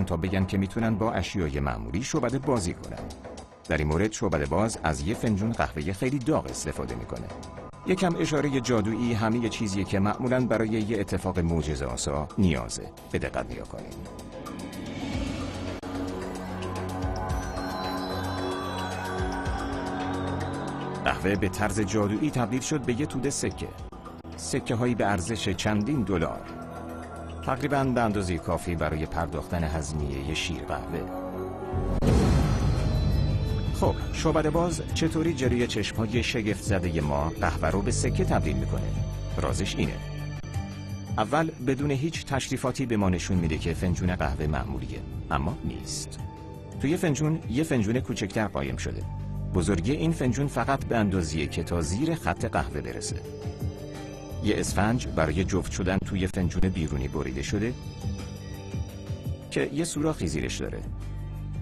تا بگن که میتونن با اشیای معمولی شعبده بازی کنن. در این مورد شعبده باز از یه فنجون قهوه خیلی داغ استفاده میکنه. یکم اشاره جادویی همه چیزیه که معمولاً برای یه اتفاق معجزه‌آسا نیازه. به دقت نگاه کنین. قهوه به طرز جادویی تبدیل شد به یه توده سکه هایی به ارزش چندین دلار، تقریباً به اندازه کافی برای پرداختن هزینه یه شیر قهوه. خب شعبده باز چطوری جلوی چشم‌های شگفت زده ما قهوه رو به سکه تبدیل میکنه؟ رازش اینه: اول بدون هیچ تشریفاتی به ما نشون میده که فنجون قهوه معمولیه، اما نیست. توی فنجون یه فنجون کوچکتر قایم شده. بزرگی این فنجون فقط به اندازیه که تا زیر خط قهوه برسه. یه اسفنج برای جفت شدن توی فنجون بیرونی بریده شده که یه سوراخی زیرش داره.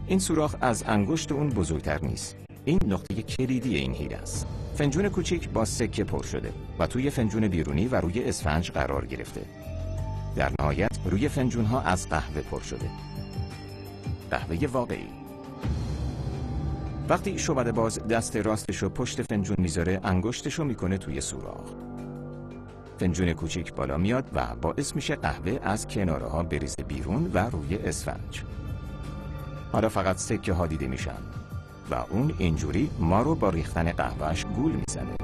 این سوراخ از انگشت اون بزرگتر نیست. این نقطه کلیدی این حیله است. فنجون کوچیک با سکه پر شده و توی فنجون بیرونی و روی اسفنج قرار گرفته. در نهایت روی فنجون ها از قهوه پر شده. قهوه واقعی. وقتی شعبده باز دست راستشو پشت فنجون میذاره، انگشتشو میکنه توی سوراخ. فنجون کوچیک بالا میاد و باعث میشه قهوه از کناره ها بریزه بیرون و روی اسفنج. حالا فقط سکه ها دیده میشن و اون اینجوری ما رو با ریختن قهوهش گول میزنه.